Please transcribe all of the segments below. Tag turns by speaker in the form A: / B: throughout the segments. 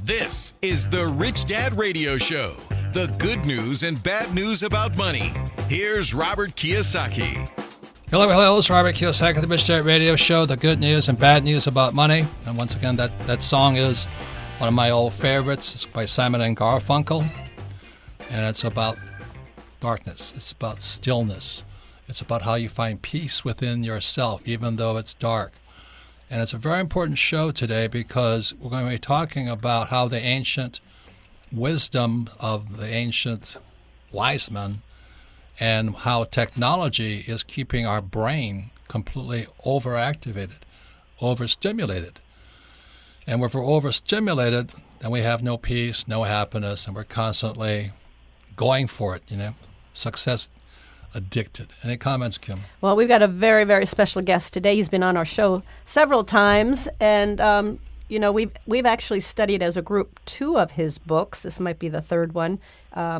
A: This is the Rich Dad Radio Show, the good news and bad news about money. Here's Robert Kiyosaki.
B: Hello, it's Robert Kiyosaki, the Rich Dad Radio Show, the good news and bad news about money. And once again, that song is one of my old favorites. It's by Simon and Garfunkel, and it's about darkness. It's about stillness. It's about how you find peace within yourself, even though it's dark. And it's a very important show today because we're going to be talking about how the ancient wisdom of the ancient wise men and how technology is keeping our brain completely overactivated, overstimulated. And if we're overstimulated, then we have no peace, no happiness, and we're constantly going for it, success addicted. Any comments, Kim?
C: Well, we've got a very, very special guest today. He's been on our show several times, and we've actually studied as a group 2 of his books. This might be the 3rd one.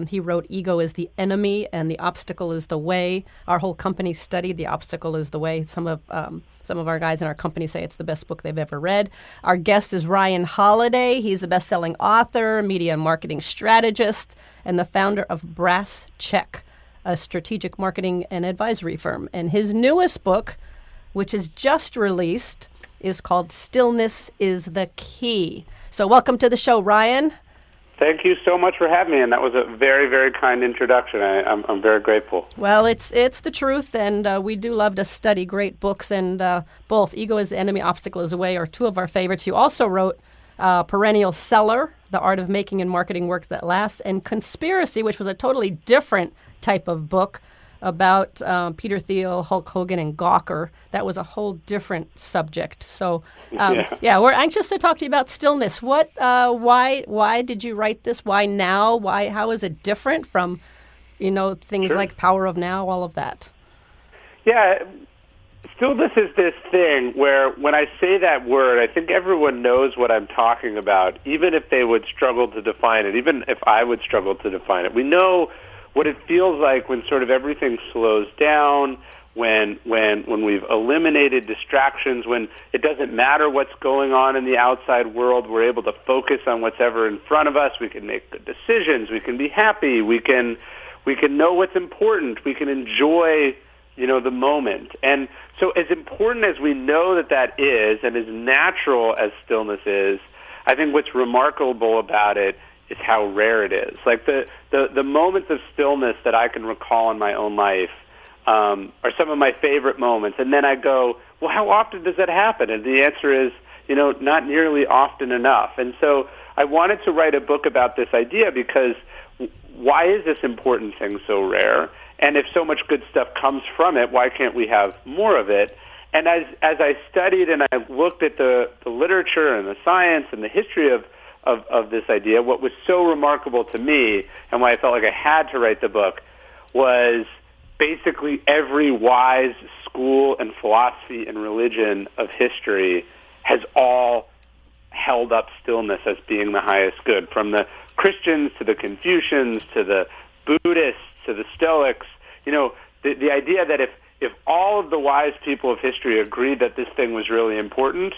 C: He wrote "Ego is the Enemy" and "The Obstacle is the Way." Our whole company studied "The Obstacle is the Way." Some of our guys in our company say it's the best book they've ever read. Our guest is Ryan Holiday. He's a best-selling author, media and marketing strategist, and the founder of Brass Check, a strategic marketing and advisory firm. And his newest book, which is just released, is called "Stillness is the Key." So welcome to the show, Ryan.
D: Thank you so much for having me, and that was a very, very kind introduction. I'm very grateful.
C: Well, it's the truth, and we do love to study great books, and both "Ego is the Enemy, Obstacle is the Way" are 2 of our favorites. You also wrote "Perennial Seller: The Art of Making and Marketing Work That Lasts," and "Conspiracy," which was a totally different type of book about Peter Thiel, Hulk Hogan, and Gawker. That was a whole different subject. So, we're anxious to talk to you about stillness. Why did you write this? Why now? How is it different from, things
D: Sure.
C: like Power of Now, all of that?
D: Yeah, stillness is this thing where when I say that word, I think everyone knows what I'm talking about, even if they would struggle to define it, even if I would struggle to define it. We know what it feels like when sort of everything slows down, when we've eliminated distractions, when it doesn't matter what's going on in the outside world, we're able to focus on what's ever in front of us. We can make good decisions. We can be happy. We can know what's important. We can enjoy, the moment. And so as important as we know that is, and as natural as stillness is, I think what's remarkable about it is how rare it is. Like the moments of stillness that I can recall in my own life are some of my favorite moments. And then I go, well, how often does that happen? And the answer is, not nearly often enough. And so I wanted to write a book about this idea because why is this important thing so rare? And if so much good stuff comes from it, why can't we have more of it? And as I studied and I looked at the literature and the science and the history of this idea, what was so remarkable to me and why I felt like I had to write the book was basically every wise school and philosophy and religion of history has all held up stillness as being the highest good, from the Christians to the Confucians to the Buddhists to the Stoics. The idea that if all of the wise people of history agreed that this thing was really important,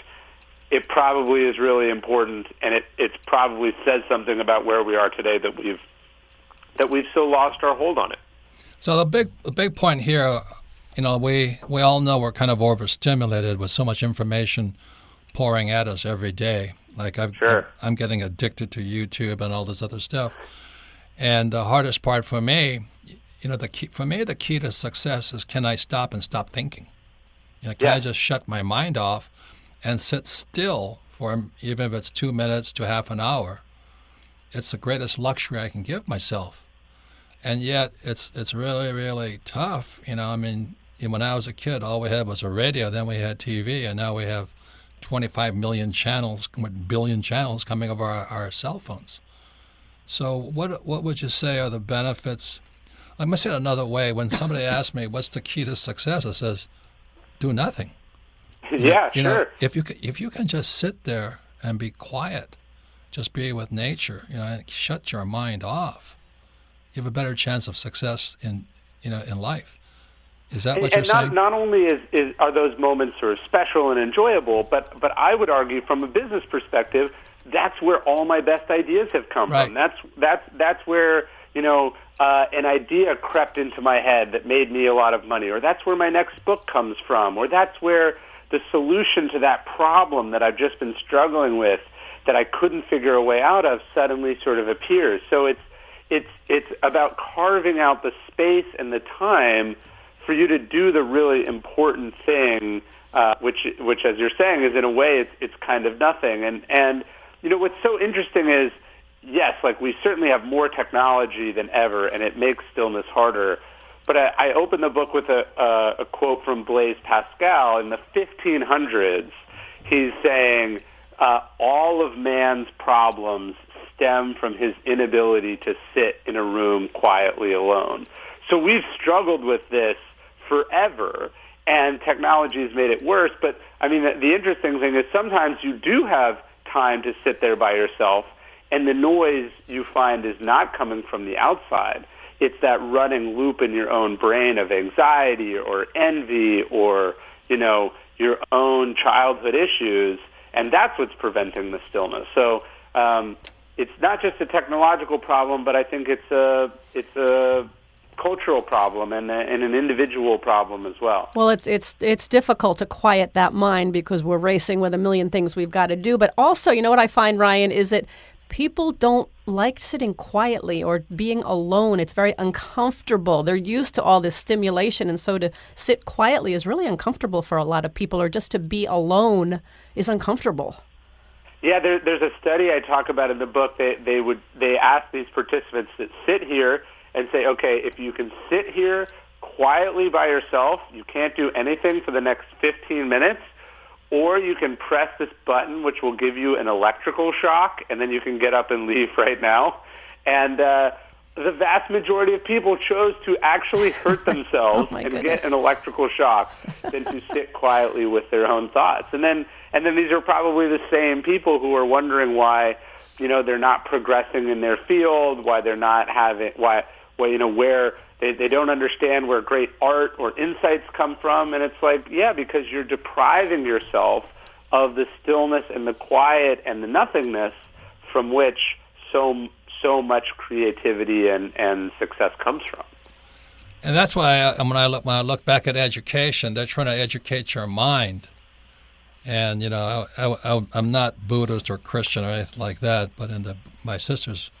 D: it probably is really important, and it probably says something about where we are today that we've so lost our hold on it.
B: So the big point here, we all know we're kind of overstimulated with so much information pouring at us every day. Like I'm getting addicted to YouTube and all this other stuff. And the hardest part for me, the key to success is, can I stop thinking? Can I just shut my mind off and sit still for, even if it's 2 minutes to half an hour? It's the greatest luxury I can give myself. And yet it's really, really tough. When I was a kid, all we had was a radio, then we had TV, and now we have 25 million channels, billion channels coming over our cell phones. So what would you say are the benefits? Let me say it another way. When somebody asks me, what's the key to success? I says, do nothing.
D: Sure.
B: If you can just sit there and be quiet, just be with nature, and shut your mind off, you have a better chance of success in life. Is that what you're saying?
D: Not only are those moments sort of special and enjoyable, but I would argue from a business perspective, that's where all my best ideas have come from. That's where, an idea crept into my head that made me a lot of money, or that's where my next book comes from, or that's where the solution to that problem that I've just been struggling with that I couldn't figure a way out of suddenly sort of appears. So it's about carving out the space and the time for you to do the really important thing, which as you're saying is in a way it's kind of nothing. And what's so interesting is, yes, like we certainly have more technology than ever, and it makes stillness harder. But I opened the book with a quote from Blaise Pascal in the 1500s. He's saying, all of man's problems stem from his inability to sit in a room quietly alone. So we've struggled with this forever, and technology has made it worse. But, I mean, the interesting thing is sometimes you do have time to sit there by yourself, and the noise you find is not coming from the outside. It's that running loop in your own brain of anxiety or envy or, your own childhood issues, and that's what's preventing the stillness. So it's not just a technological problem, but I think it's a cultural problem and an individual problem as well.
C: Well, it's difficult to quiet that mind because we're racing with a million things we've got to do. But also, what I find, Ryan, is that people don't like sitting quietly or being alone. It's very uncomfortable. They're used to all this stimulation, and so to sit quietly is really uncomfortable for a lot of people, or just to be alone is uncomfortable.
D: Yeah, there's a study I talk about in the book. They ask these participants that sit here and say, okay, if you can sit here quietly by yourself, you can't do anything for the next 15 minutes, or you can press this button which will give you an electrical shock, and then you can get up and leave right now. And the vast majority of people chose to actually hurt themselves and get an electrical shock than to sit quietly with their own thoughts. And then these are probably the same people who are wondering why, they're not progressing in their field, why they're not having, where they don't understand where great art or insights come from. And it's like, yeah, because you're depriving yourself of the stillness and the quiet and the nothingness from which so much creativity and success comes from.
B: And that's why when I look back at education, they're trying to educate your mind. And, I'm not Buddhist or Christian or anything like that, but my sister's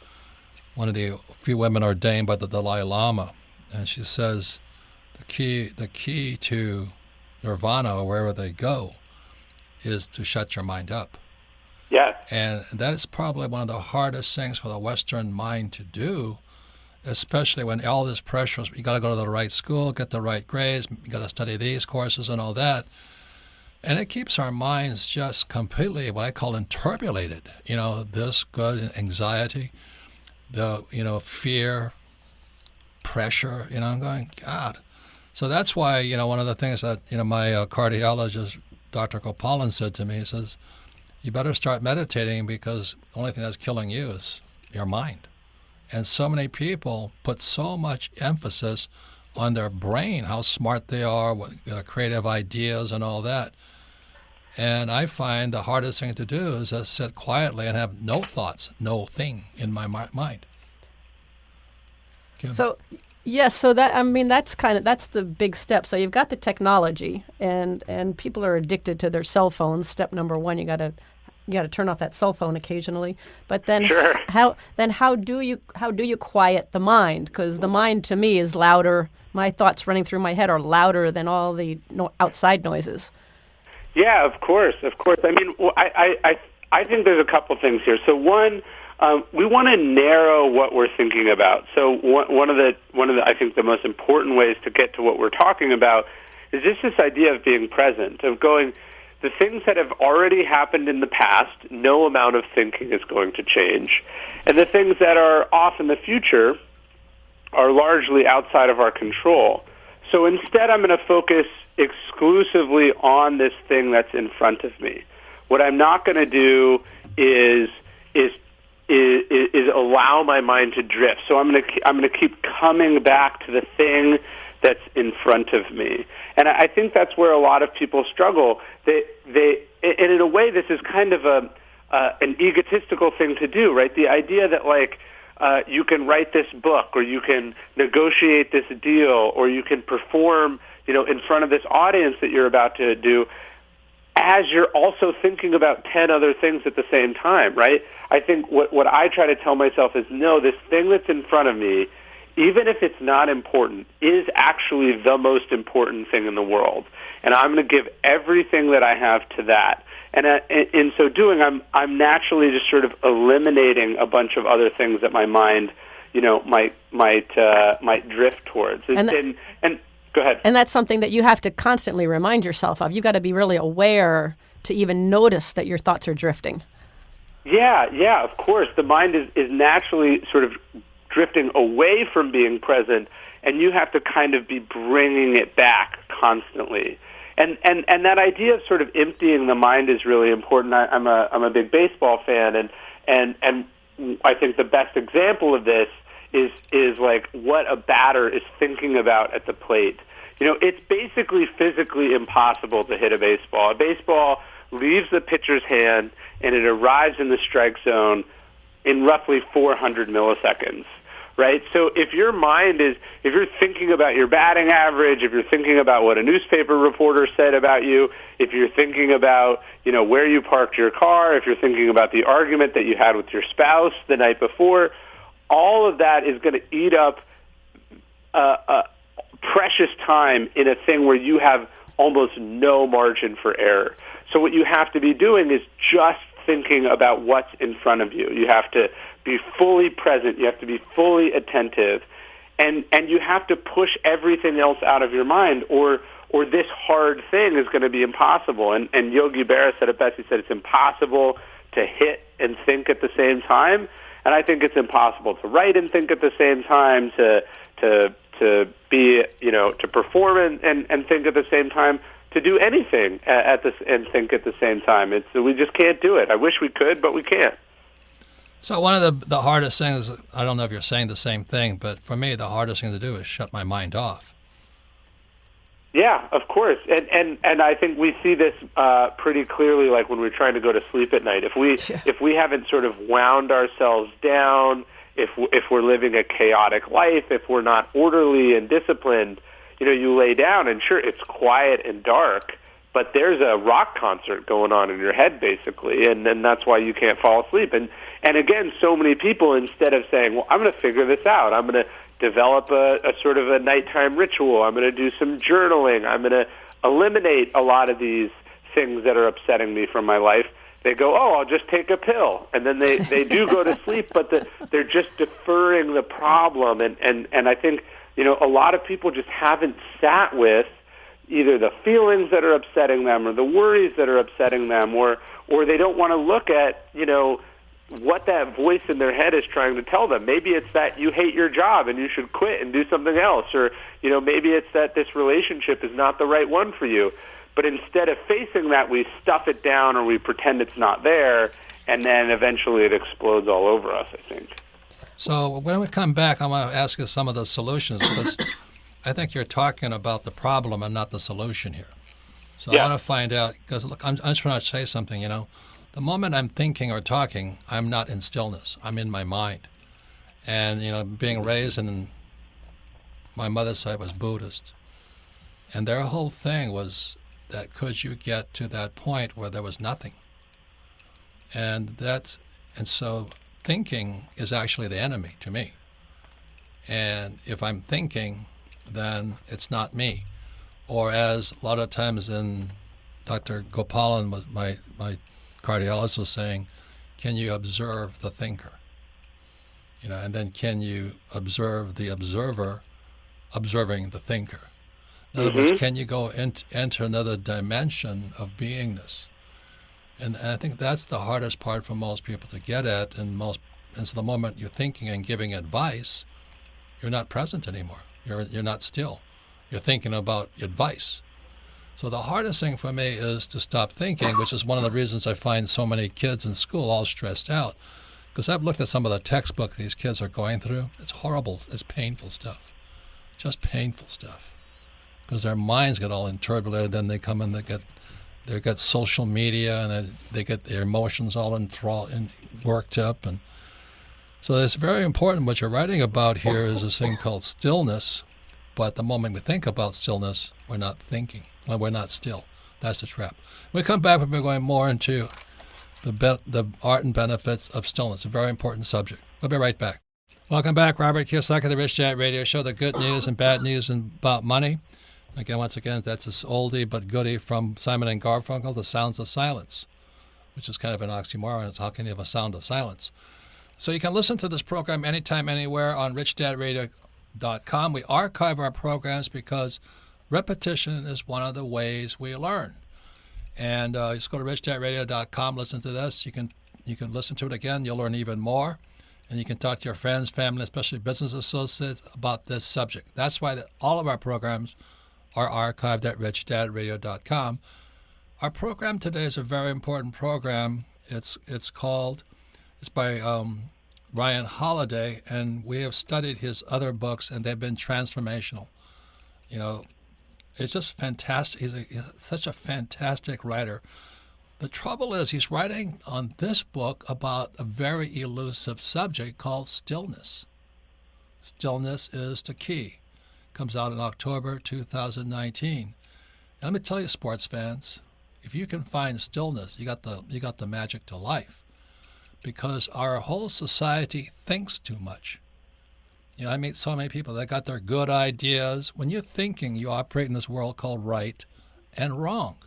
B: one of the few women ordained by the Dalai Lama, and she says the key to nirvana, or wherever they go, is to shut your mind up.
D: Yeah.
B: And that is probably one of the hardest things for the Western mind to do, especially when all this pressure is, you got to go to the right school, get the right grades, you got to study these courses and all that. And it keeps our minds just completely, what I call, turbulated. This good anxiety, the fear, pressure. I'm going, God. So that's why one of the things that my cardiologist, Dr. Kopalan, said to me. He says, you better start meditating because the only thing that's killing you is your mind. And so many people put so much emphasis on their brain, how smart they are, what creative ideas and all that. And I find the hardest thing to do is just sit quietly and have no thoughts, no thing in my mind. Kim?
C: So, yes, so that's the big step. So you've got the technology, and people are addicted to their cell phones. Step number one, you got to turn off that cell phone occasionally. But then
D: sure.
C: how do you quiet the mind? Because the mind to me is louder. My thoughts running through my head are louder than all the outside noises.
D: Yeah, of course. I mean, I think there's a couple things here. So one, we want to narrow what we're thinking about. So one of the I think the most important ways to get to what we're talking about is just this idea of being present, of going, the things that have already happened in the past, no amount of thinking is going to change. And the things that are off in the future are largely outside of our control. So instead, I'm going to focus exclusively on this thing that's in front of me. What I'm not going to do is allow my mind to drift. So I'm going to keep coming back to the thing that's in in front of me. And I think that's where a lot of people struggle. And in a way, this is kind of an egotistical thing to do, right? The idea that, like, you can write this book, or you can negotiate this deal, or you can perform, in front of this audience that you're about to do, as you're also thinking about 10 other things at the same time, right? I think what I try to tell myself is, no, this thing that's in front of me, even if it's not important, is actually the most important thing in the world. And I'm going to give everything that I have to that. And in so doing, I'm naturally just sort of eliminating a bunch of other things that my mind, might drift towards. And go ahead.
C: And that's something that you have to constantly remind yourself of. You've got to be really aware to even notice that your thoughts are drifting.
D: Yeah, of course. The mind is naturally sort of drifting away from being present, and you have to kind of be bringing it back constantly. And that idea of sort of emptying the mind is really important. I'm a big baseball fan, and I think the best example of this is like what a batter is thinking about at the plate. It's basically physically impossible to hit a baseball. A baseball leaves the pitcher's hand, and it arrives in the strike zone in roughly 400 milliseconds, right? So if your mind if you're thinking about your batting average, if you're thinking about what a newspaper reporter said about you, if you're thinking about, where you parked your car, if you're thinking about the argument that you had with your spouse the night before, all of that is going to eat up precious time in a thing where you have almost no margin for error. So what you have to be doing is just thinking about what's in front of you. You have to be fully present. You have to be fully attentive. And you have to push everything else out of your mind, or this hard thing is going to be impossible. And Yogi Berra said it best. He said it's impossible to hit and think at the same time. And I think it's impossible to write and think at the same time, to be, to perform and think at the same time, to do anything and think at the same time. We just can't do it. I wish we could, but we can't.
B: So one of the hardest things, I don't know if you're saying the same thing, but for me, the hardest thing to do is shut my mind off.
D: Yeah, of course. And I think we see this pretty clearly, like when we're trying to go to sleep at night. If we haven't sort of wound ourselves down, if we're living a chaotic life, if we're not orderly and disciplined, you lay down and sure, it's quiet and dark, but there's a rock concert going on in your head, basically, and then that's why you can't fall asleep. And again, so many people, instead of saying, well, I'm going to figure this out, I'm going to develop a sort of a nighttime ritual, I'm going to do some journaling, I'm going to eliminate a lot of these things that are upsetting me from my life, they go, I'll just take a pill. And then they do go to sleep, but they're just deferring the problem. And I think, a lot of people just haven't sat with either the feelings that are upsetting them or the worries that are upsetting them, or they don't want to look at, what that voice in their head is trying to tell them. Maybe it's that you hate your job and you should quit and do something else, or, maybe it's that this relationship is not the right one for you. But instead of facing that, we stuff it down or we pretend it's not there, and then eventually it explodes all over us, I think.
B: So when we come back, I want to ask you some of the solutions, because I think you're talking about the problem and not the solution here. So yeah. I want to find out, because look, I'm just trying to say something, The moment I'm thinking or talking, I'm not in stillness. I'm in my mind. And, being raised in my mother's side was Buddhist. And their whole thing was that could you get to that point where there was nothing? And so thinking is actually the enemy to me. And if I'm thinking, then it's not me. Or as a lot of times in Dr. Gopalan, my cardiologist, was saying, can you observe the thinker? And then can you observe the observer observing the thinker? In other words, can you go enter another dimension of beingness? And I think that's the hardest part for most people to get at. And so the moment you're thinking and giving advice, you're not present anymore. You're not still. You're thinking about advice. So the hardest thing for me is to stop thinking, which is one of the reasons I find so many kids in school all stressed out. Because I've looked at some of the textbook these kids are going through. It's horrible. It's painful stuff. Just painful stuff. because their minds get all turbulated. Then they come and they get social media, and then they get their emotions all enthralled and worked up. And so it's very important. What you're writing about here is this thing called stillness. But the moment we think about stillness, we're not thinking. Well, we're not still. That's the trap. When we come back, we're going more into the art and benefits of stillness, a very important subject. We'll be right back. Welcome back. Robert Kiyosaki, the Rich Dad Radio Show, the good news and bad news about money. Again, once again, that's this oldie but goodie from Simon and Garfunkel, The Sounds of Silence, which is kind of an oxymoron. It's how can you have a sound of silence? So you can listen to this program anytime, anywhere on RichDadRadio.com. We archive our programs because repetition is one of the ways we learn. And just go to RichDadRadio.com, listen to this. You can listen to it again. You'll learn even more. And you can talk to your friends, family, especially business associates about this subject. That's why all of our programs are archived at RichDadRadio.com. Our program today is a very important program. It's by Ryan Holiday, and we have studied his other books, and they've been transformational. You know, it's just fantastic. He's such a fantastic writer. The trouble is he's writing on this book about a very elusive subject called stillness. Stillness is the key. Comes out in October 2019. And let me tell you, sports fans, if you can find stillness, you got the magic to life. Because our whole society thinks too much. You know, I meet so many people that got their good ideas. When you're thinking, you operate in this world called right and wrong.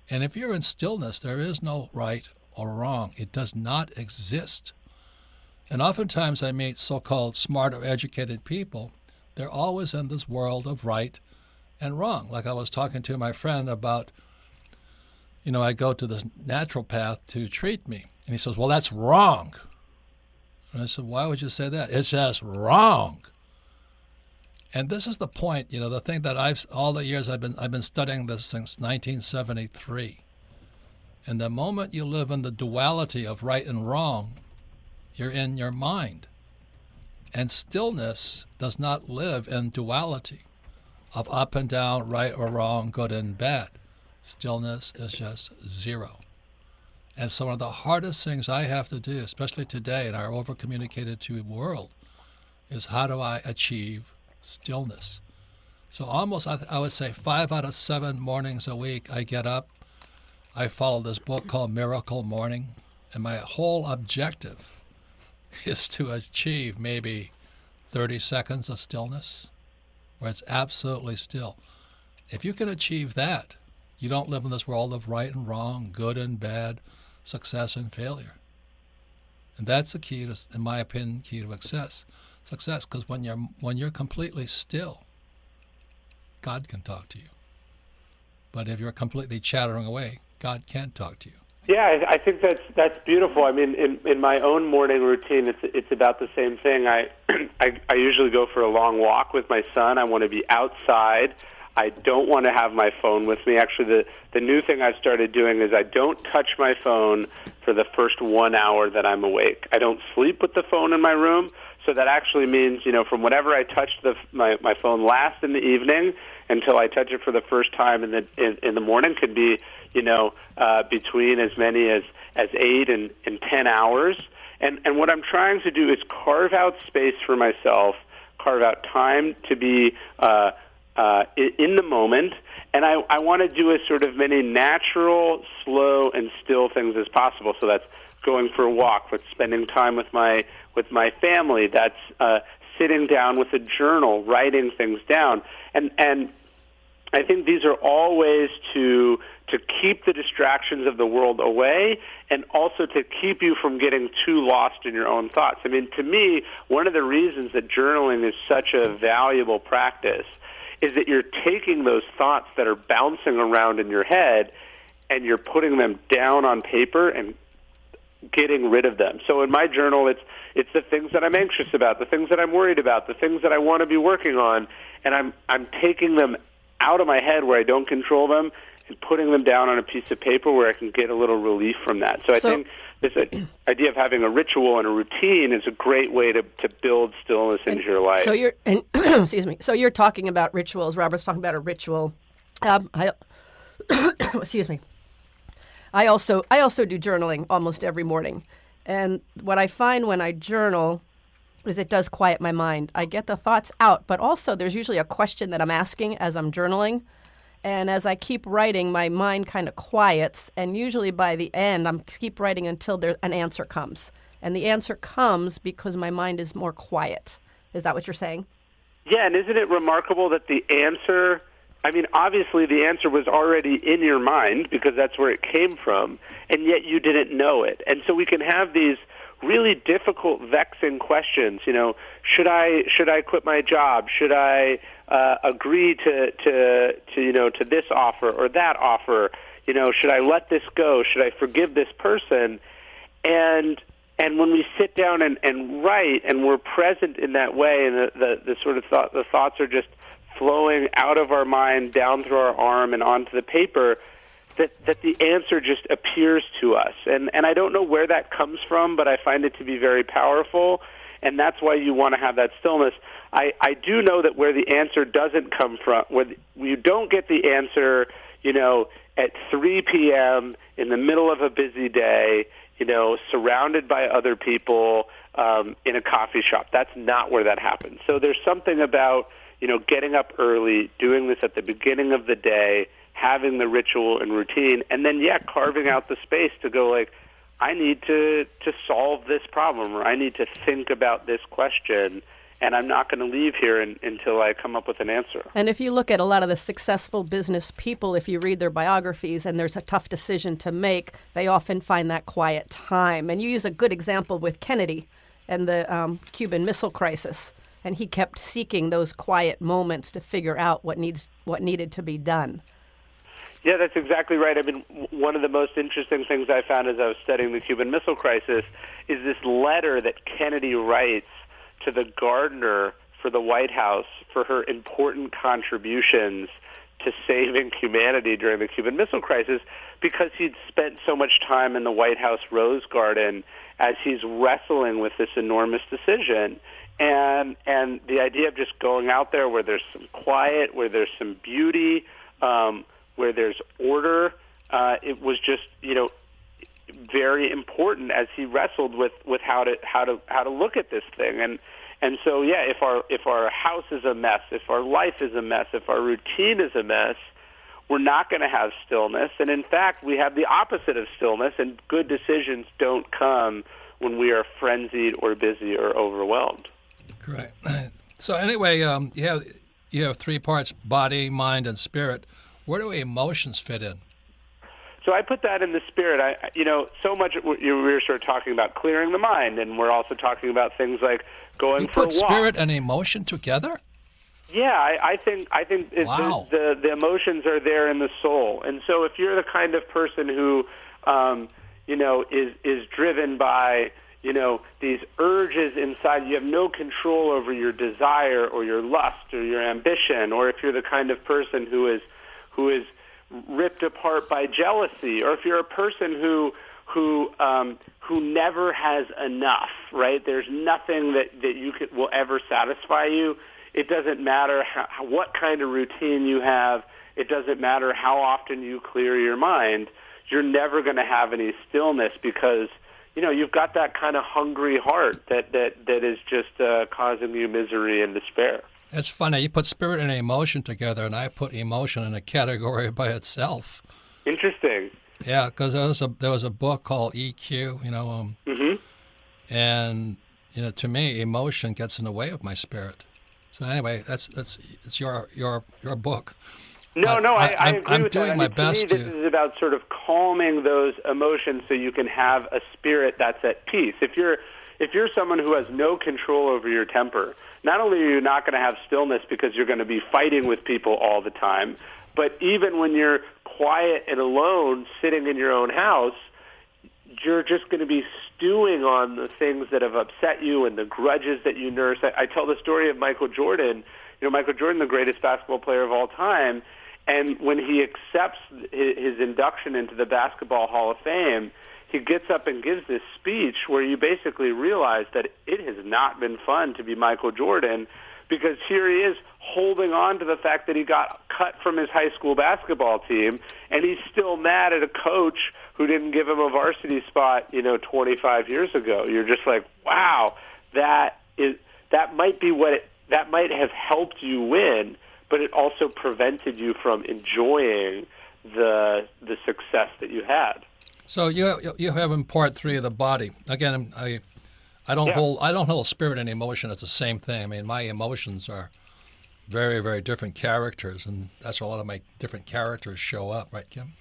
B: And if you're in stillness, there is no right or wrong. It does not exist. And oftentimes I meet so-called smart or educated people. They're always in this world of right and wrong. Like I was talking to my friend about, you know, I go to this naturopath to treat me. And he says, well, that's wrong. And I said, why would you say that? It's just wrong. And this is the point, you know, the thing that all the years I've been studying this since 1973. And the moment you live in the duality of right and wrong, you're in your mind. And stillness does not live in duality of up and down, right or wrong, good and bad. Stillness is just zero. And so one of the hardest things I have to do, especially today in our over-communicated world, is how do I achieve stillness? So almost, I would say 5 out of 7 mornings a week, I get up, I follow this book called Miracle Morning, and my whole objective is to achieve maybe 30 seconds of stillness, where it's absolutely still. If you can achieve that, you don't live in this world of right and wrong, good and bad, success and failure. And that's the key to, in my opinion, key to success. Because when you're completely still, God can talk to you. But if you're completely chattering away, God can't talk to you.
D: Yeah, I think that's beautiful. I mean, in my own morning routine, it's about the same thing. I usually go for a long walk with my son. I want to be outside. I don't want to have my phone with me. Actually, the new thing I've started doing is I don't touch my phone for the first 1 hour that I'm awake. I don't sleep with the phone in my room, so that actually means, you know, from whenever I touch my phone last in the evening until I touch it for the first time in the morning could be, you know, between as many as 8 and 10 hours. And what I'm trying to do is carve out space for myself, carve out time to be in the moment, and I want to do as sort of many natural, slow, and still things as possible. So that's going for a walk, that's spending time with my family, that's sitting down with a journal, writing things down, and I think these are all ways to keep the distractions of the world away and also to keep you from getting too lost in your own thoughts. I mean, to me, one of the reasons that journaling is such a valuable practice is that you're taking those thoughts that are bouncing around in your head and you're putting them down on paper and getting rid of them. So in my journal, it's the things that I'm anxious about, the things that I'm worried about, the things that I want to be working on, and I'm taking them out of my head where I don't control them and putting them down on a piece of paper where I can get a little relief from that. So I think idea of having a ritual and a routine is a great way to build stillness into your life.
C: So you're, excuse me. So you're talking about rituals. Robert's talking about a ritual. Excuse me. I also do journaling almost every morning, and what I find when I journal is it does quiet my mind. I get the thoughts out, but also there's usually a question that I'm asking as I'm journaling. And as I keep writing, my mind kind of quiets, and usually by the end, I'm keep writing until an answer comes. And the answer comes because my mind is more quiet. Is that what you're saying?
D: Yeah, and isn't it remarkable that the answer, I mean, obviously the answer was already in your mind because that's where it came from, and yet you didn't know it. And so we can have these really difficult, vexing questions. You know, should I quit my job? Should I agree to this offer or that offer? You know, should I let this go? Should I forgive this person? And when we sit down and write, and we're present in that way, and the sort of the thoughts are just flowing out of our mind down through our arm and onto the paper, that the answer just appears to us. And I don't know where that comes from, but I find it to be very powerful, and that's why you want to have that stillness. I do know that where the answer doesn't come from, where you don't get the answer, you know, at 3 p.m. in the middle of a busy day, you know, surrounded by other people in a coffee shop. That's not where that happens. So there's something about, you know, getting up early, doing this at the beginning of the day, having the ritual and routine, and then, carving out the space to go like, I need to solve this problem, or I need to think about this question, and I'm not going to leave here until I come up with an answer.
C: And if you look at a lot of the successful business people, if you read their biographies and there's a tough decision to make, they often find that quiet time. And you use a good example with Kennedy and the Cuban Missile Crisis. And he kept seeking those quiet moments to figure out what needed to be done.
D: Yeah, that's exactly right. I mean, one of the most interesting things I found as I was studying the Cuban Missile Crisis is this letter that Kennedy writes to the gardener for the White House for her important contributions to saving humanity during the Cuban Missile Crisis, because he'd spent so much time in the White House Rose Garden as he's wrestling with this enormous decision. And the idea of just going out there where there's some quiet, where there's some beauty, where there's order, it was just, you know, very important as he wrestled with how to look at this thing. And so, if our house is a mess, if our life is a mess, if our routine is a mess, we're not going to have stillness. And in fact, we have the opposite of stillness, and good decisions don't come when we are frenzied or busy or overwhelmed.
B: Correct. So anyway, you have 3 parts: body, mind, and spirit. Where do emotions fit in?
D: So I put that in the spirit. So much we were sort of talking about clearing the mind, and we're also talking about things like going for a walk.
B: You put spirit and emotion together?
D: Yeah, I think
B: wow.
D: the emotions are there in the soul. And so if you're the kind of person who, is driven by, these urges inside, you have no control over your desire or your lust or your ambition, or if you're the kind of person who is ripped apart by jealousy, or if you're a person who never has enough, right? There's nothing that will ever satisfy you. It doesn't matter what kind of routine you have. It doesn't matter how often you clear your mind. You're never going to have any stillness because, you've got that kind of hungry heart that is just causing you misery and despair.
B: It's funny. You put spirit and emotion together, and I put emotion in a category by itself.
D: Interesting.
B: Yeah, because there was a book called EQ, and to me, emotion gets in the way of my spirit. So anyway, it's your book.
D: No, I agree
B: I'm
D: with
B: doing
D: that.
B: my best
D: to me, this is about sort of calming those emotions so you can have a spirit that's at peace. If you're someone who has no control over your temper, not only are you not going to have stillness because you're going to be fighting with people all the time, but even when you're quiet and alone, sitting in your own house, you're just going to be stewing on the things that have upset you and the grudges that you nurse. I tell the story of Michael Jordan. Michael Jordan, the greatest basketball player of all time, and when he accepts his induction into the Basketball Hall of Fame, he gets up and gives this speech where you basically realize that it has not been fun to be Michael Jordan, because here he is holding on to the fact that he got cut from his high school basketball team, and he's still mad at a coach who didn't give him a varsity spot, 25 years ago. You're just like, wow, that might be that might have helped you win, but it also prevented you from enjoying the success that you had.
B: So you have in part 3 of the body. Again, I don't hold spirit and emotion as the same thing. I mean, my emotions are very, very different characters, and that's where a lot of my different characters show up, right, Kim?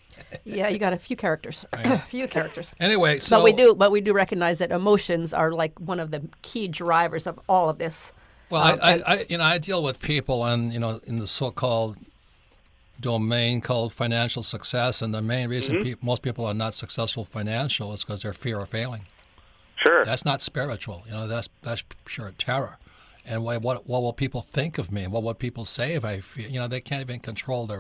C: Yeah, you got a few characters. A few characters.
B: Anyway, so
C: but we do recognize that emotions are like one of the key drivers of all of this.
B: Well, I deal with people, and in the so-called domain called financial success, and the main reason most people are not successful financial is because they're fear of failing.
D: Sure.
B: That's not spiritual. That's pure terror. And what will people think of me? What would people say if I feel? They can't even control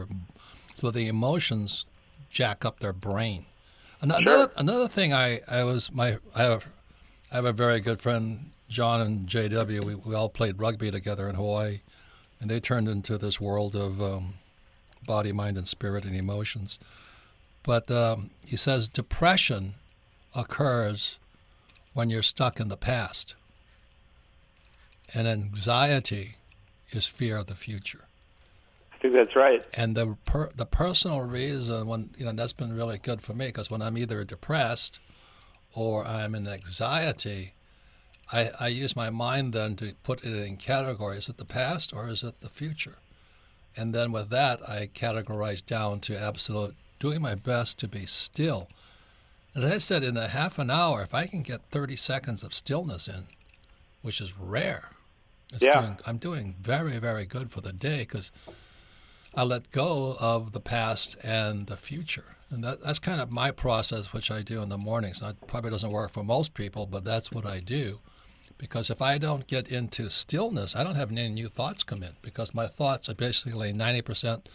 B: so the emotions jack up their brain. Another thing, I have a very good friend, John and JW. We all played rugby together in Hawaii, and they turned into this world of body, mind, and spirit and emotions. But he says depression occurs when you're stuck in the past, and anxiety is fear of the future.
D: I think that's right.
B: And the personal reason, when that's been really good for me, because when I'm either depressed or I'm in anxiety, I use my mind then to put it in categories. Is it the past or is it the future? And then with that, I categorize down to absolute, doing my best to be still. And as I said, in a half an hour, if I can get 30 seconds of stillness in, which is rare, I'm doing very, very good for the day, because I let go of the past and the future. And that's kind of my process, which I do in the mornings. Now, it probably doesn't work for most people, but that's what I do. Because if I don't get into stillness, I don't have any new thoughts come in, because my thoughts are basically 90%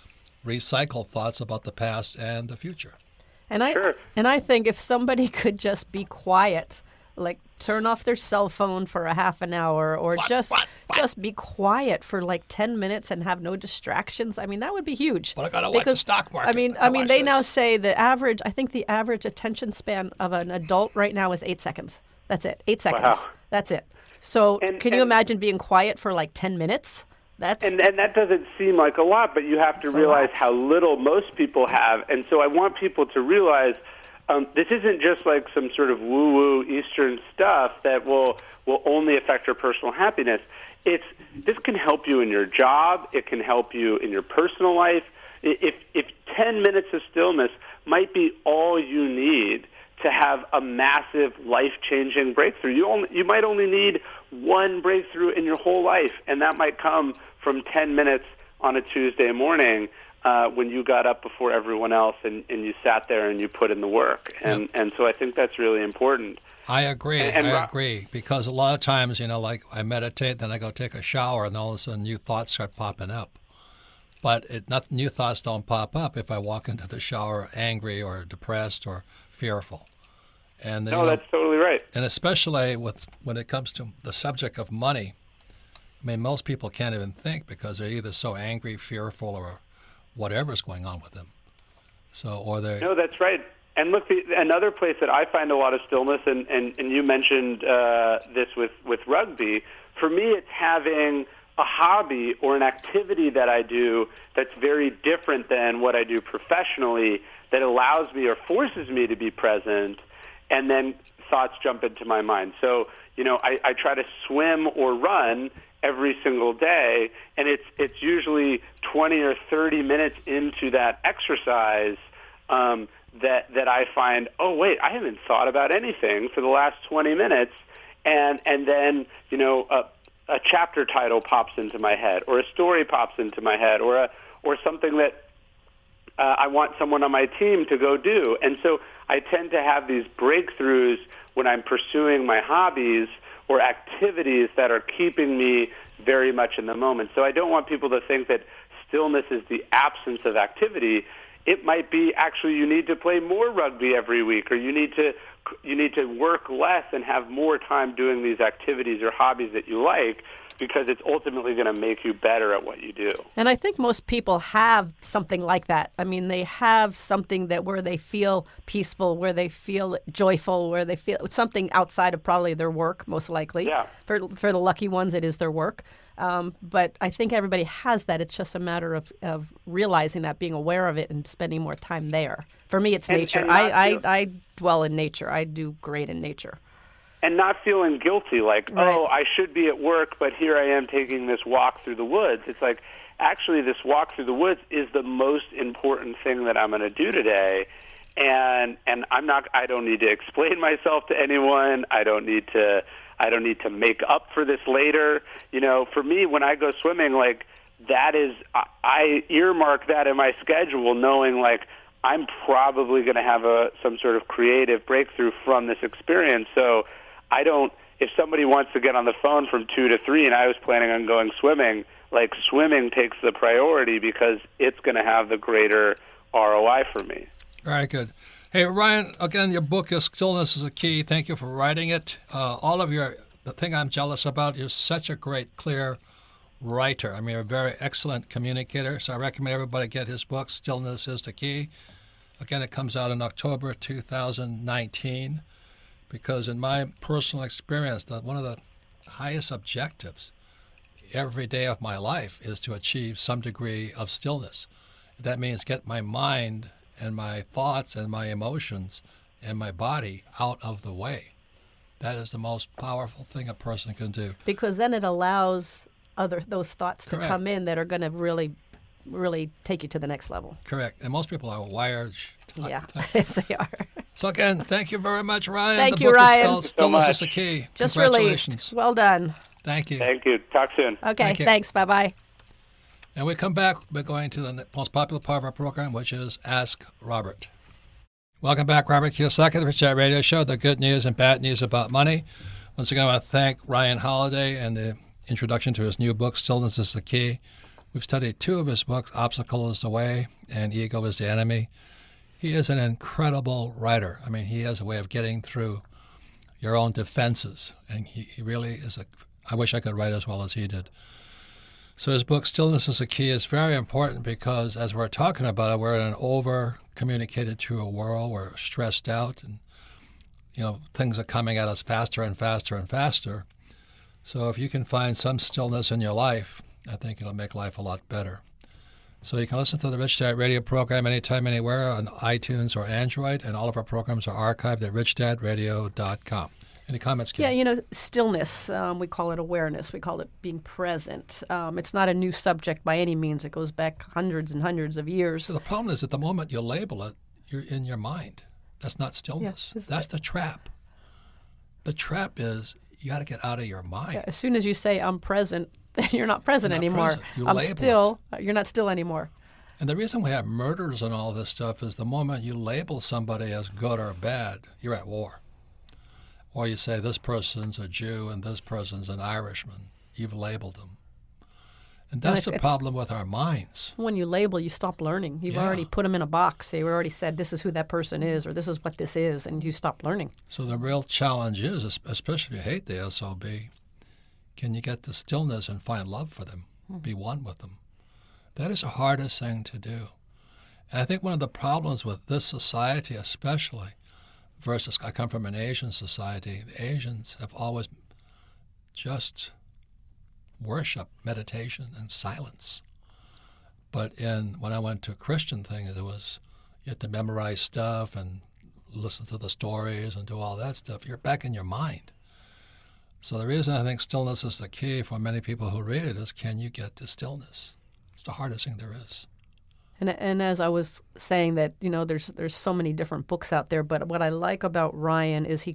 B: recycled thoughts about the past and the future.
C: And I think if somebody could just be quiet, like turn off their cell phone for a half an hour, or just be quiet for like 10 minutes and have no distractions, I mean, that would be huge.
B: But I got to watch the stock market.
C: I mean, they now say the average attention span of an adult right now is 8 seconds. That's it. 8 seconds.
D: Wow.
C: That's it. So can you imagine being quiet for like 10 minutes?
D: And that doesn't seem like a lot, but you have to realize how little most people have. And so I want people to realize this isn't just like some sort of woo-woo Eastern stuff that will only affect your personal happiness. This can help you in your job. It can help you in your personal life. If 10 minutes of stillness might be all you need to have a massive life-changing breakthrough. You might only need one breakthrough in your whole life, and that might come from 10 minutes on a Tuesday morning when you got up before everyone else and you sat there and you put in the work. And so I think that's really important.
B: I agree. I agree, because a lot of times, like I meditate, then I go take a shower, and all of a sudden new thoughts start popping up. But new thoughts don't pop up if I walk into the shower angry or depressed or fearful. And
D: that's totally right.
B: And especially when it comes to the subject of money, I mean, most people can't even think, because they're either so angry, fearful, or whatever's going on with them. No, that's right. And look, another place that I find a lot of stillness, and you mentioned this with rugby, for me it's having a hobby or an activity that I do that's very different than what I do professionally, that allows me or forces me to be present, and then thoughts jump into my mind. So, I try to swim or run every single day, and it's usually 20 or 30 minutes into that exercise that I find, oh, wait, I haven't thought about anything for the last 20 minutes, and then, a chapter title pops into my head, or a story pops into my head, or something that I want someone on my team to go do. And so I tend to have these breakthroughs when I'm pursuing my hobbies or activities that are keeping me very much in the moment. So I don't want people to think that stillness is the absence of activity.
D: it might be actually you need to play more rugby every week, or you need to work less and have more time doing these activities or hobbies that you like, because it's ultimately going to make you better at what you do.
C: And I think most people have something like that. I mean, they have something that where they feel peaceful, where they feel joyful, where they feel something outside of probably their work, most likely.
D: Yeah.
C: For the lucky ones, it is their work. But I think everybody has that. It's just a matter of realizing that, being aware of it, and spending more time there. For me, it's nature. I dwell in nature. I do great in nature.
D: And not feeling guilty, like,
C: Right.
D: oh, I should be at work, but here I am taking this walk through the woods. It's like, actually, this walk through the woods is the most important thing that I'm going to do today. And I don't need to explain myself to anyone. I don't need to make up for this later. You know, for me, when I go swimming, like, that is, I earmark that in my schedule, knowing, like, I'm probably going to have some sort of creative breakthrough from this experience. So I don't, if somebody wants to get on the phone from 2 to 3 and I was planning on going swimming, like, swimming takes the priority because it's going to have the greater ROI for me.
B: Very good. Hey, Ryan, again, your book is Stillness is a Key. Thank you for writing it. The thing I'm jealous about, you're such a great, clear writer. I mean, you're a very excellent communicator. So I recommend everybody get his book, Stillness is the Key. Again, it comes out in October 2019, because in my personal experience, one of the highest objectives every day of my life is to achieve some degree of stillness. That means get my mind and my thoughts and my emotions and my body out of the way. That is the most powerful thing a person can do. Because
C: then it allows those thoughts to
B: Correct.
C: come in that are going to really take you to the next level.
B: Correct. And most people are wired.
C: Yeah, yes, they are.
B: So again, thank you very much, Ryan.
C: Thank
B: the
C: you,
B: book
C: Ryan.
B: is called
D: so
B: Stillness
D: much.
B: is the Key.
C: Just
B: Congratulations.
C: released. Well done.
B: Thank you.
D: Thank you. Talk soon.
C: Okay,
B: Thank you.
C: thanks. Bye-bye.
B: And we come back, we're going to the most popular part of our program, which is Ask Robert. Welcome back, Robert Kiyosaki, the Rich Dad Radio Show, the good news and bad news about money. Once again, I want to thank Ryan Holiday and the introduction to his new book, Stillness is the Key. We've studied 2 of his books, Obstacle is the Way and Ego is the Enemy. He is an incredible writer. I mean, he has a way of getting through your own defenses, and he really is I wish I could write as well as he did. So his book, Stillness is a Key, is very important because as we're talking about it, we're in an over-communicated to a world. We're stressed out, and things are coming at us faster and faster and faster. So if you can find some stillness in your life, I think it'll make life a lot better. So you can listen to the Rich Dad Radio program anytime, anywhere on iTunes or Android, and all of our programs are archived at richdadradio.com. Any comments, Kim?
C: Yeah, stillness, we call it awareness. We call it being present. It's not a new subject by any means. It goes back hundreds and hundreds of years.
B: So the problem is that the moment you label it, you're in your mind. That's not stillness.
C: Yeah,
B: that's the trap. The trap is you got to get out of your mind.
C: Yeah, as soon as you say, I'm present, then you're not present anymore.
B: Present. You
C: I'm
B: label
C: still, you're not still anymore.
B: And the reason we have murders and all this stuff is the moment you label somebody as good or bad, you're at war. Or you say this person's a Jew and this person's an Irishman. You've labeled them. And that's the problem with our minds.
C: When you label, you stop learning. You've already put them in a box. They already said this is who that person is or this is what this is, and you stop learning.
B: So the real challenge is, especially if you hate the SOB, can you get to stillness and find love for them, be one with them? That is the hardest thing to do. And I think one of the problems with this society especially, versus I come from an Asian society, the Asians have always just worship, meditation, and silence. But when I went to a Christian thing, it was you had to memorize stuff and listen to the stories and do all that stuff. You're back in your mind. So the reason I think stillness is the key for many people who read it is, can you get to stillness? It's the hardest thing there is.
C: And as I was saying that, there's so many different books out there, but what I like about Ryan is he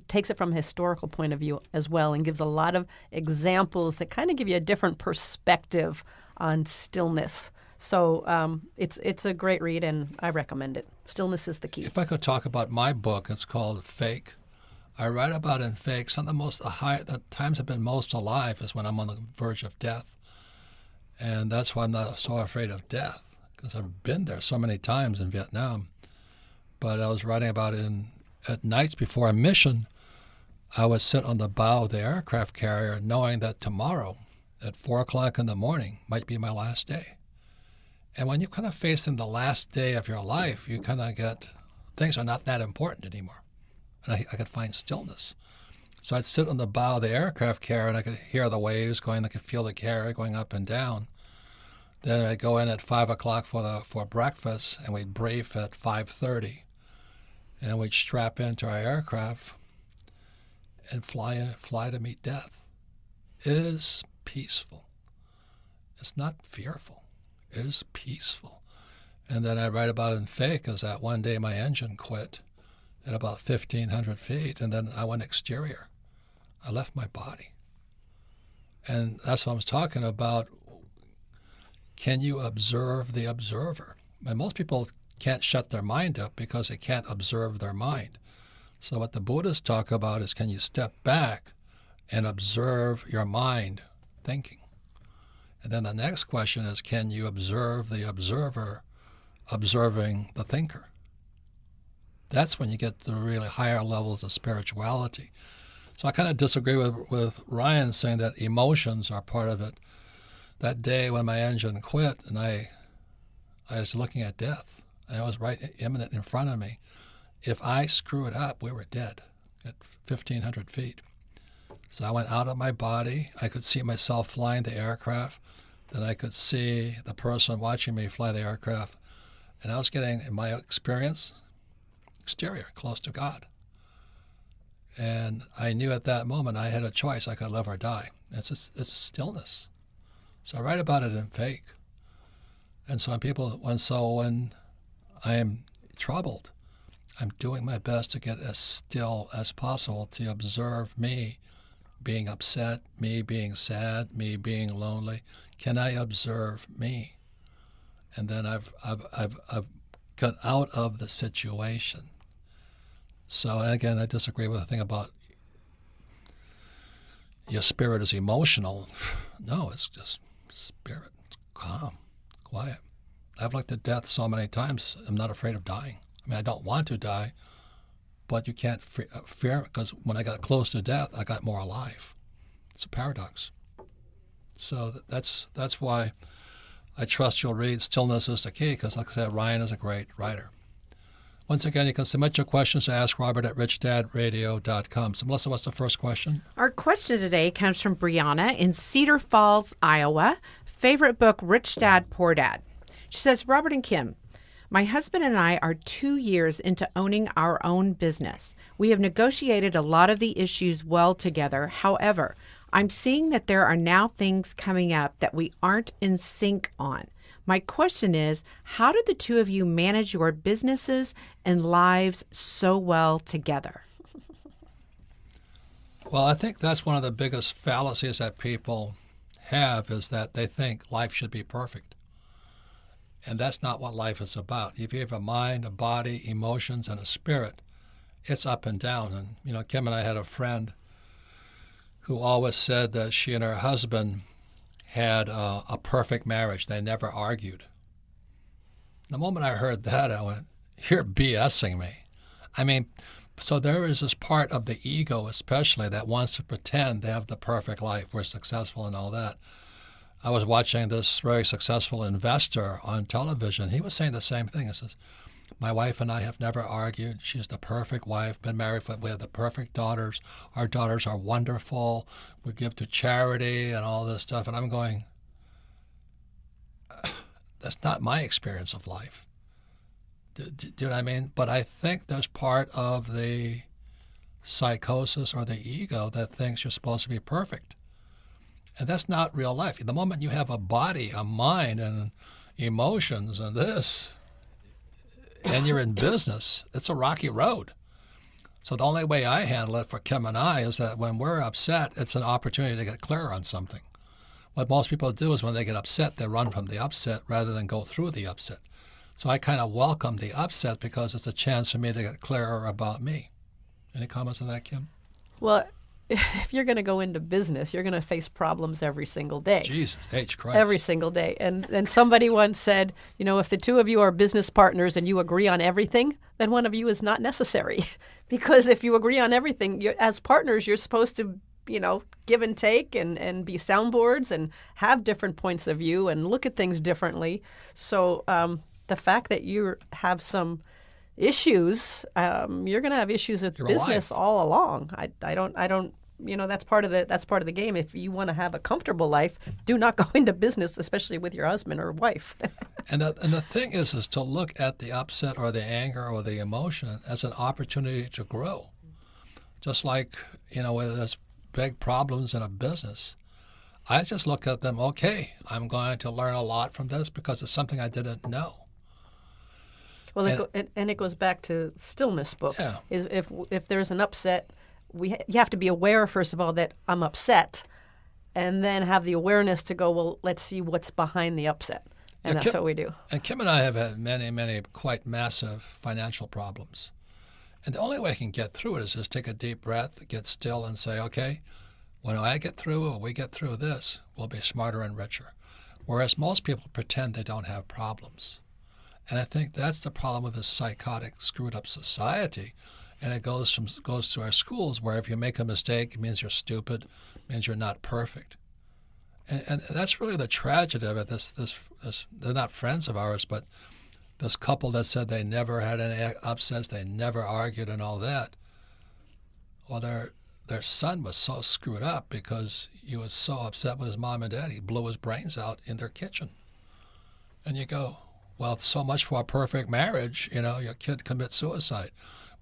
C: takes it from a historical point of view as well and gives a lot of examples that kind of give you a different perspective on stillness. So it's a great read, and I recommend it. Stillness is the key.
B: If I could talk about my book, it's called Fake. I write about in Fake some of the times I've been most alive is when I'm on the verge of death. And that's why I'm not so afraid of death. because I've been there so many times in Vietnam. But I was writing about it at nights before a mission. I would sit on the bow of the aircraft carrier knowing that tomorrow at 4 o'clock in the morning might be my last day. And when you're kind of facing the last day of your life, you kind of get, things are not that important anymore. And I could find stillness. So I'd sit on the bow of the aircraft carrier and I could hear the waves going, I could feel the carrier going up and down. Then I'd go in at 5 o'clock for breakfast, and we'd brief at 5:30. And we'd strap into our aircraft and fly to meet death. It is peaceful. It's not fearful. It is peaceful. And then I write about it in Fake is that one day my engine quit at about 1,500 feet, and then I went exterior. I left my body. And that's what I was talking about. Can you observe the observer? And most people can't shut their mind up because they can't observe their mind. So what the Buddhists talk about is, can you step back and observe your mind thinking? And then the next question is, can you observe the observer observing the thinker? That's when you get to really higher levels of spirituality. So I kind of disagree with Ryan saying that emotions are part of it. That day when my engine quit and I was looking at death, and it was right imminent in front of me. If I screw it up, we were dead at 1,500 feet. So I went out of my body. I could see myself flying the aircraft. Then I could see the person watching me fly the aircraft. And I was getting, in my experience, exterior, close to God. And I knew at that moment I had a choice. I could live or die. It's a stillness. So I write about it in Fake. And some people, when I am troubled, I'm doing my best to get as still as possible to observe me being upset, me being sad, me being lonely. Can I observe me? And then I've got out of the situation. So again, I disagree with the thing about your spirit is emotional. No, it's just spirit. It's calm, quiet. I've looked at death so many times. I'm not afraid of dying. I mean, I don't want to die, but you can't fear it, because when I got close to death, I got more alive. It's a paradox. So that's why I trust you'll read Stillness is the Key, because like I said, Ryan is a great writer. Once again, you can submit your questions to AskRobert@RichDadRadio.com. So, Melissa, what's the first question?
E: Our question today comes from Brianna in Cedar Falls, Iowa. Favorite book, Rich Dad, Poor Dad. She says, Robert and Kim, my husband and I are 2 years into owning our own business. We have negotiated a lot of the issues well together. However, I'm seeing that there are now things coming up that we aren't in sync on. My question is, how do the two of you manage your businesses and lives so well together?
B: Well, I think that's one of the biggest fallacies that people have, is that they think life should be perfect. And that's not what life is about. If you have a mind, a body, emotions, and a spirit, it's up and down. And, Kim and I had a friend who always said that she and her husband had a perfect marriage. They never argued. The moment I heard that, I went, you're BSing me. I mean, so there is this part of the ego especially that wants to pretend they have the perfect life, we're successful and all that. I was watching this very successful investor on television. He was saying the same thing. He says, my wife and I have never argued. She's the perfect wife, been married we have the perfect daughters. Our daughters are wonderful. We give to charity and all this stuff. And I'm going, that's not my experience of life. Do you know what I mean? But I think there's part of the psychosis or the ego that thinks you're supposed to be perfect. And that's not real life. The moment you have a body, a mind, and emotions and this, and you're in business, it's a rocky road. So the only way I handle it for Kim and I is that when we're upset, it's an opportunity to get clear on something. What most people do is when they get upset, they run from the upset rather than go through the upset. So I kind of welcome the upset because it's a chance for me to get clearer about me. Any comments on that, Kim?
C: Well, if you're going to go into business, you're going to face problems every single day.
B: Jesus H. Christ.
C: Every single day. And somebody once said, if the two of you are business partners and you agree on everything, then one of you is not necessary. Because if you agree on everything, as partners, you're supposed to, give and take and be soundboards and have different points of view and look at things differently. So the fact that you have some issues, you're going to have issues with business all along. I don't. That's part of the game. If you want to have a comfortable life, do not go into business, especially with your husband or wife.
B: And the thing is to look at the upset or the anger or the emotion as an opportunity to grow. Just like, whether there's big problems in a business, I just look at them, okay, I'm going to learn a lot from this because it's something I didn't know.
C: Well, it goes back to Stillness book.
B: Yeah.
C: Is if there's an upset, you have to be aware, first of all, that I'm upset, and then have the awareness to go, well, let's see what's behind the upset. And that's what we do.
B: And Kim and I have had many, many quite massive financial problems. And the only way I can get through it is just take a deep breath, get still, and say, okay, when I get through or we get through this, we'll be smarter and richer. Whereas most people pretend they don't have problems. And I think that's the problem with this psychotic, screwed up society. And it goes to our schools, where if you make a mistake, it means you're stupid, it means you're not perfect. And that's really the tragedy of it. This they're not friends of ours, but this couple that said they never had any upsets, they never argued and all that. Well, their son was so screwed up because he was so upset with his mom and dad, he blew his brains out in their kitchen. And you go, well, so much for a perfect marriage, your kid commits suicide.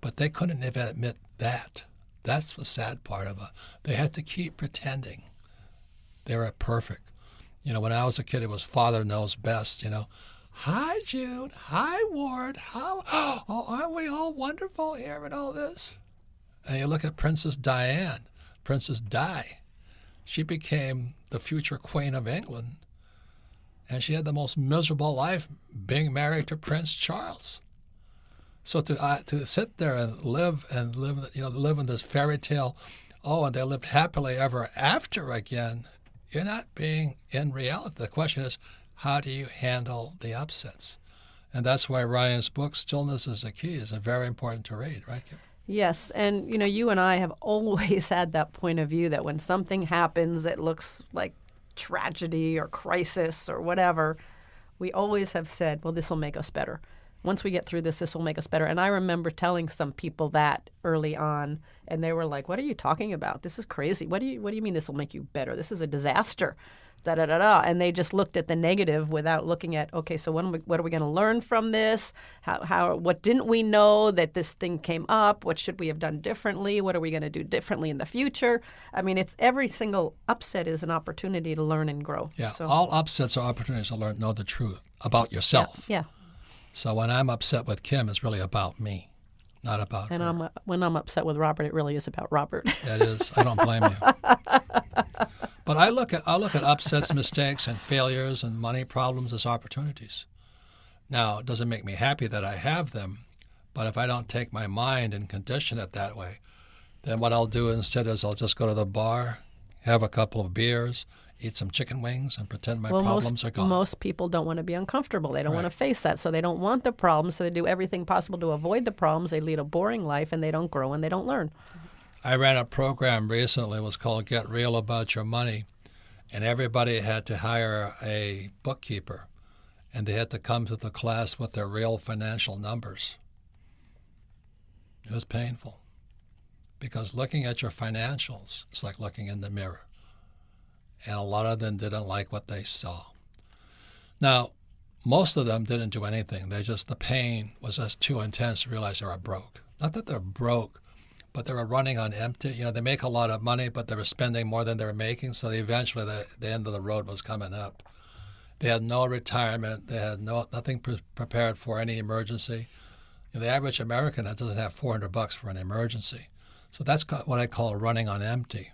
B: But they couldn't even admit that. That's the sad part of it. They had to keep pretending they were perfect. When I was a kid, it was Father Knows Best, Hi, Jude. Hi, Ward. Aren't we all wonderful here and all this? And you look at Princess Diane, Princess Di. She became the future Queen of England. And she had the most miserable life being married to Prince Charles. So to sit there and live in this fairy tale, and they lived happily ever after again, you're not being in reality. The question is, how do you handle the upsets? And that's why Ryan's book, Stillness is the Key, is very important to read, right, Kim?
C: Yes, and you and I have always had that point of view that when something happens that looks like tragedy or crisis or whatever, we always have said, well, this will make us better. Once we get through this will make us better. And I remember telling some people that early on, and they were like, what are you talking about? This is crazy. What do you mean this will make you better? This is a disaster. Da-da-da-da. And they just looked at the negative without looking at, okay, so what are we going to learn from this? What didn't we know that this thing came up? What should we have done differently? What are we going to do differently in the future? I mean, it's every single upset is an opportunity to learn and grow.
B: Yeah,
C: so,
B: all upsets are opportunities to know the truth about yourself.
C: Yeah.
B: So when I'm upset with Kim, it's really about me, not about her.
C: And when I'm upset with Robert, it really is about Robert.
B: It is. I don't blame you. But I look at upsets, mistakes, and failures and money problems as opportunities. Now, it doesn't make me happy that I have them, but if I don't take my mind and condition it that way, then what I'll do instead is I'll just go to the bar, have a couple of beers, eat some chicken wings, and pretend my problems are gone.
C: Most people don't want to be uncomfortable. They don't
B: Right.
C: want to face that, so they don't want the problems, so they do everything possible to avoid the problems. They lead a boring life, and they don't grow, and they don't learn.
B: I ran a program recently. It was called Get Real About Your Money, and everybody had to hire a bookkeeper, and they had to come to the class with their real financial numbers. It was painful, because looking at your financials is like looking in the mirror, and a lot of them didn't like what they saw. Now, most of them didn't do anything. The pain was just too intense to realize they were broke. Not that they're broke, but they were running on empty. They make a lot of money, but they were spending more than they were making, so eventually the end of the road was coming up. They had no retirement. They had nothing prepared for any emergency. The average American doesn't have $400 for an emergency. So that's what I call running on empty.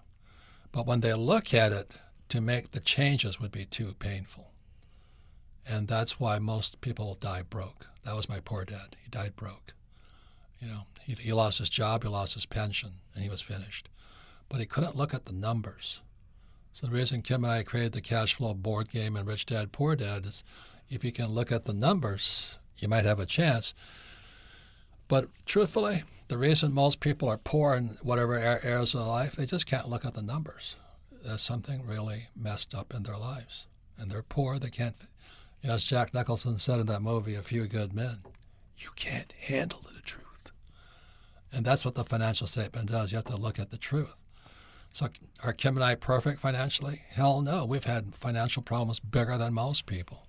B: But when they look at it, to make the changes would be too painful. And that's why most people die broke. That was my poor dad. He died broke. He lost his job, he lost his pension, and he was finished. but he couldn't look at the numbers. So the reason Kim and I created the Cashflow board game and Rich Dad, Poor Dad is if you can look at the numbers, you might have a chance. But truthfully, the reason most people are poor in whatever areas of life, they just can't look at the numbers. There's something really messed up in their lives. And they're poor, they can't, as Jack Nicholson said in that movie, A Few Good Men, you can't handle the truth. And that's what the financial statement does. You have to look at the truth. So are Kim and I perfect financially? Hell no. We've had financial problems bigger than most people.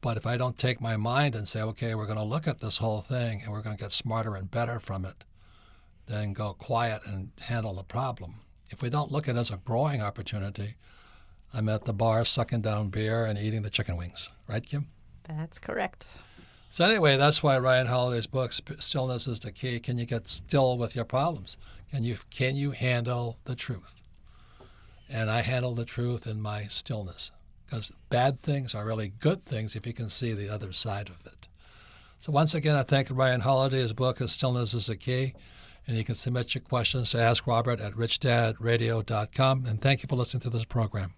B: But if I don't take my mind and say, okay, we're going to look at this whole thing and we're going to get smarter and better from it, then go quiet and handle the problem. If we don't look at it as a growing opportunity, I'm at the bar sucking down beer and eating the chicken wings. Right, Kim?
C: That's correct.
B: So anyway, that's why Ryan Holiday's book, Stillness is the Key. Can you get still with your problems? Can you handle the truth? And I handle the truth in my stillness, because bad things are really good things if you can see the other side of it. So once again, I thank Ryan Holiday. His book is Stillness is the Key. And you can submit your questions to Ask Robert at richdadradio.com. And thank you for listening to this program.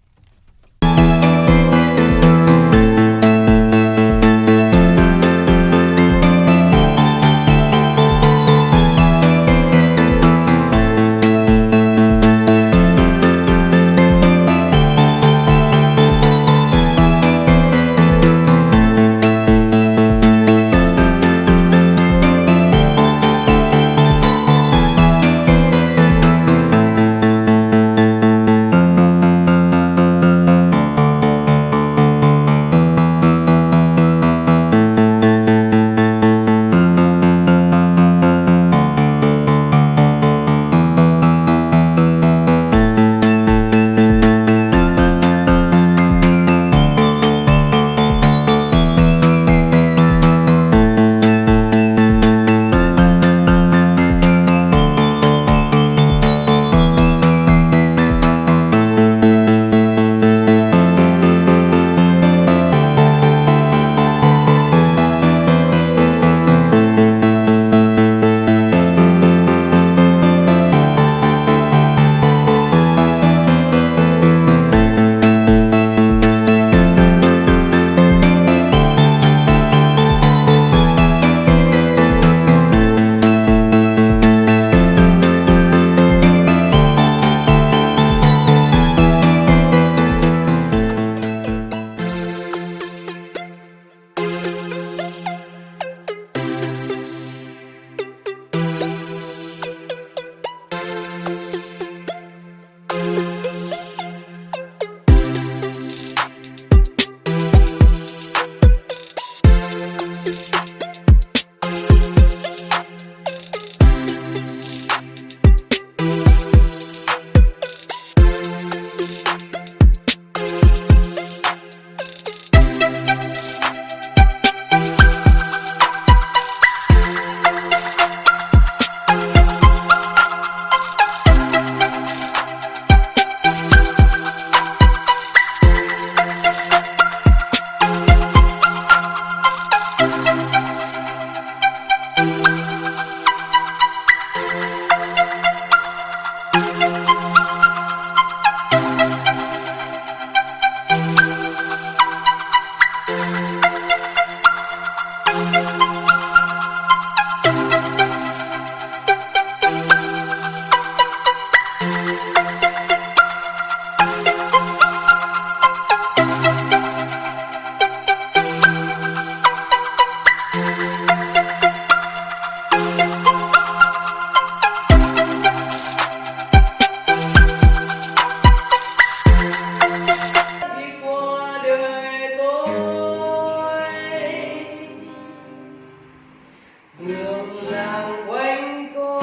F: Ngược làng quanh co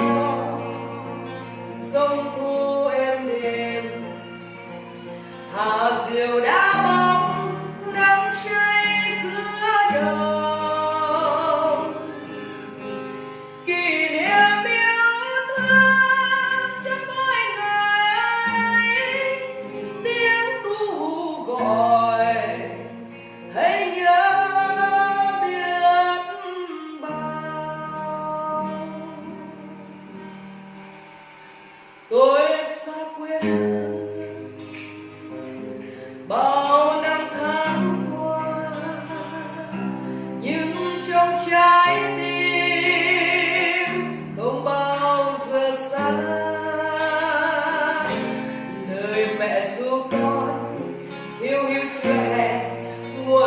F: sông thu em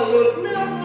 F: nước